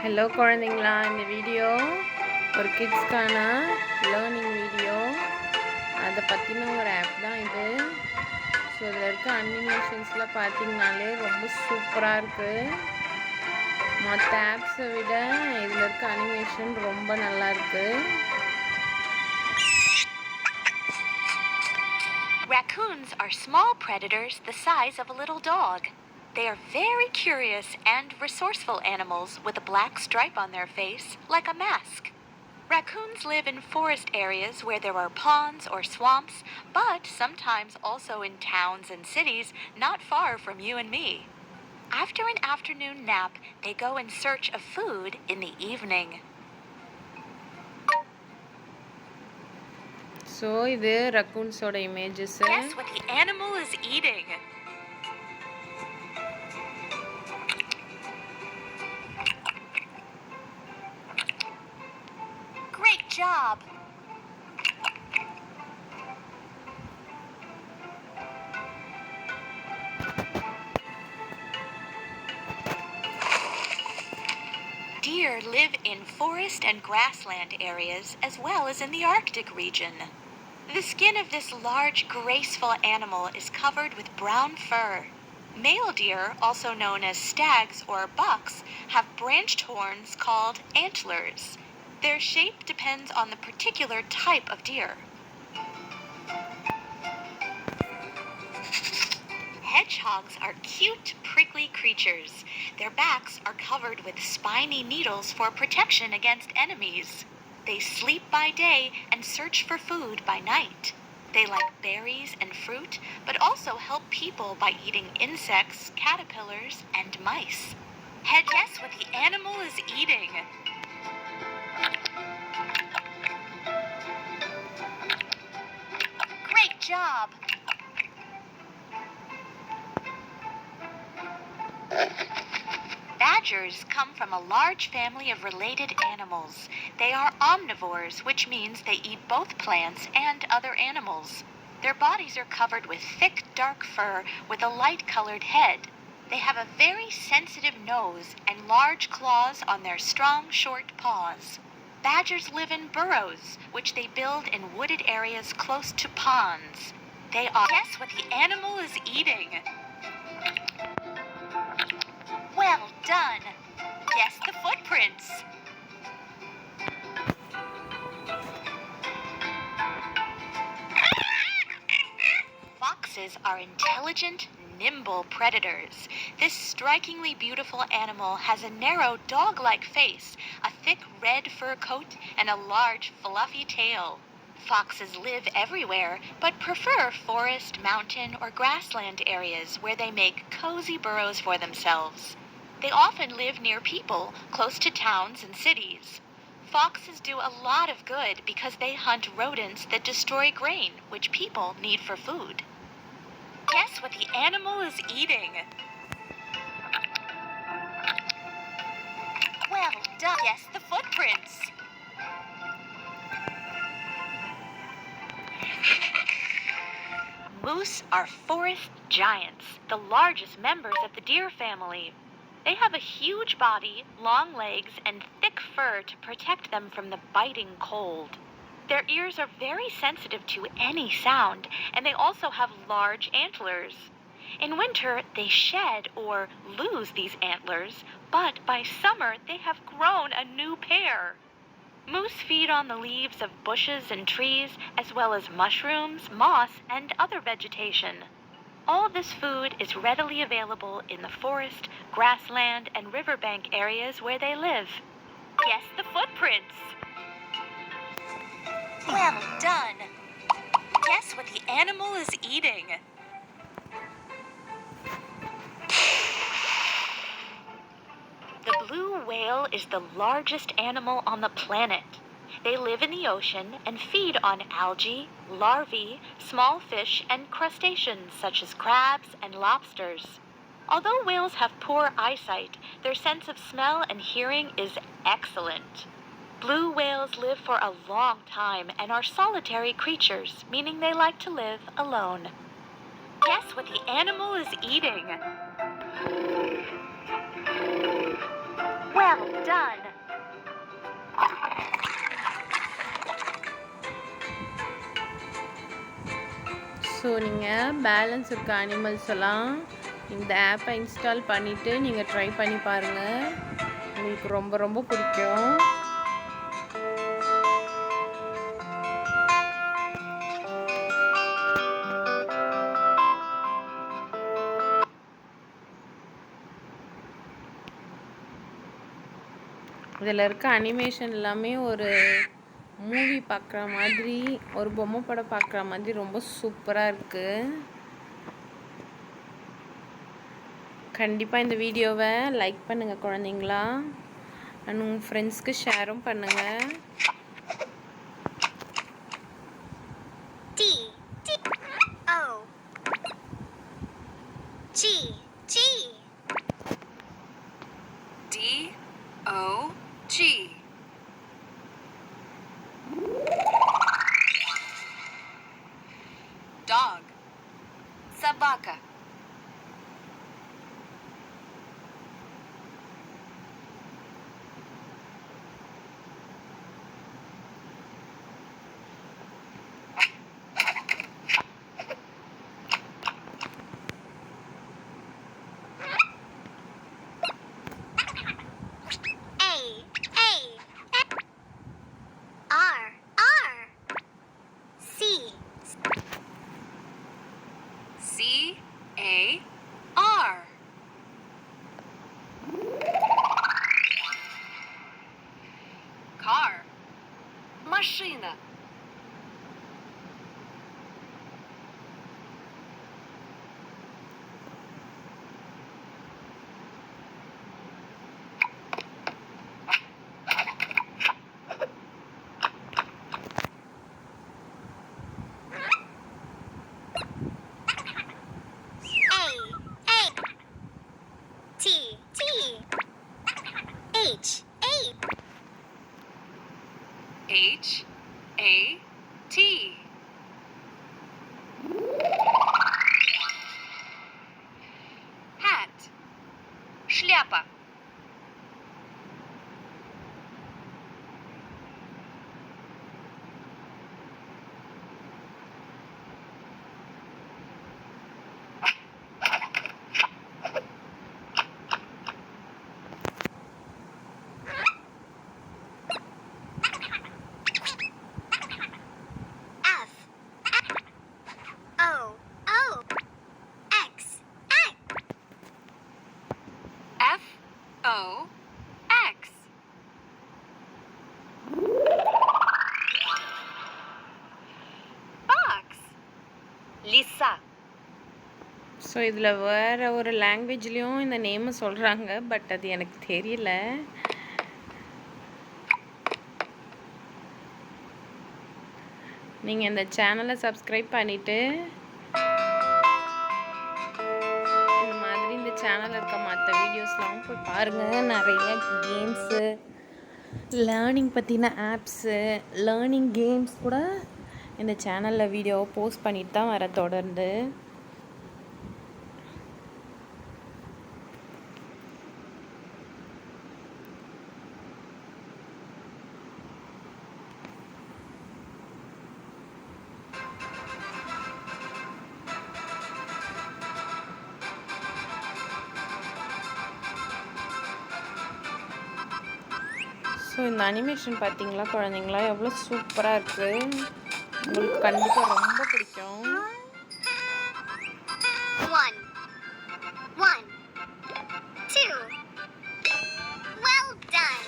Hello குழந்தைங்களா, இந்த video ஒரு கிட்ஸ்க்கான லேர்னிங் வீடியோ. அதை பற்றின ஒரு ஆப் தான் இது. ஸோ இதில் இருக்க அனிமேஷன்ஸ்லாம் பார்த்தீங்கனாலே ரொம்ப சூப்பராக இருக்குது. மற்ற ஆப்ஸை விட இதில் இருக்க அனிமேஷன் ரொம்ப நல்லா இருக்குது. Raccoons are small predators the size of a little dog. They are very curious and resourceful animals with a black stripe on their face, like a mask. Raccoons live in forest areas where there are ponds or swamps, but sometimes also in towns and cities not far from you and me. After an afternoon nap, they go in search of food in the evening. So இது ரக்கூன்ஸோட images. Guess what the animal is eating? Great job! Deer live in forest and grassland areas as well as in the Arctic region. The skin of this large, graceful animal is covered with brown fur. Male deer, also known as stags or bucks, have branched horns called antlers. Their shape depends on the particular type of deer. Hedgehogs are cute, prickly creatures. Their backs are covered with spiny needles for protection against enemies. They sleep by day and search for food by night. They like berries and fruit, but also help people by eating insects, caterpillars, and mice. Guess what the animal is eating? Great job! Badgers come from a large family of related animals. They are omnivores, which means they eat both plants and other animals. Their bodies are covered with thick, dark fur with a light-colored head. They have a very sensitive nose and large claws on their strong, short paws. Badgers live in burrows, which they build in wooded areas close to ponds. They are... Guess what the animal is eating? Well done! Guess the footprints! Foxes are intelligent, nimble predators. This strikingly beautiful animal has a narrow dog-like face, a thick red fur coat, and a large fluffy tail. Foxes live everywhere, but prefer forest, mountain, or grassland areas where they make cozy burrows for themselves. They often live near people, close to towns and cities. Foxes do a lot of good because they hunt rodents that destroy grain, which people need for food. Guess what the animal is eating? Well done. Guess the footprints. Moose are forest giants, the largest members of the deer family. They have a huge body, long legs, and thick fur to protect them from the biting cold. Their ears are very sensitive to any sound, and they also have large antlers. In winter, they shed or lose these antlers, but by summer, they have grown a new pair. Moose feed on the leaves of bushes and trees, as well as mushrooms, moss, and other vegetation. All this food is readily available in the forest, grassland, and riverbank areas where they live. Guess the footprints! Well done! Guess what the animal is eating? The blue whale is the largest animal on the planet. They live in the ocean and feed on algae, larvae, small fish, and crustaceans such as crabs and lobsters. Although whales have poor eyesight, their sense of smell and hearing is excellent. Blue whales live for a long time and are solitary creatures, meaning they like to live alone. Guess what the animal is eating? Well done. So நீங்கள் balance இருக்க animals எல்லாம் இந்த ஆப்பை install பண்ணிவிட்டு நீங்கள் try பண்ணி பாருங்கள். உங்களுக்கு ரொம்ப ரொம்ப பிடிக்கும். இதில் இருக்க அனிமேஷன் எல்லாமே ஒரு மூவி பார்க்குற மாதிரி, ஒரு பொம்மை படம் பார்க்குற மாதிரி ரொம்ப சூப்பராக இருக்குது. கண்டிப்பாக இந்த வீடியோவை லைக் பண்ணுங்கள் குழந்தைங்களா. அண்ட் உங்கள் ஃப்ரெண்ட்ஸ்க்கு ஷேரும் பண்ணுங்கள். D-O-G. Dog. Собака. C-A-R. Car. Машина. H-A-T. Hat. Шляпа. F-O-X. Box. Lisa. So இதில் வேறு ஒரு லாங்குவேஜ்லேயும் இந்த நேமை சொல்கிறாங்க, பட் அது எனக்கு தெரியல. நீங்கள் இந்த சேனலை சப்ஸ்கிரைப் பண்ணிவிட்டு இந்த மாதிரி இந்த சேனலில் இருக்க மற்ற வீடியோஸ்லாம் போய் பாருங்கள். நிறைய கேம்ஸு, லேர்னிங் பற்றின ஆப்ஸு, லேர்னிங் கேம்ஸ் கூட இந்த சேனலில் வீடியோவை போஸ்ட் பண்ணிட்டு தான் வர தொடர்ந்து. ஸோ இந்த அனிமேஷன் பார்த்தீங்களா குழந்தைங்களா, எவ்வளோ சூப்பராக இருக்குது. உங்களுக்கு கண்டிப்பாக ரொம்ப பிடிக்கும். 1, 2. Well done.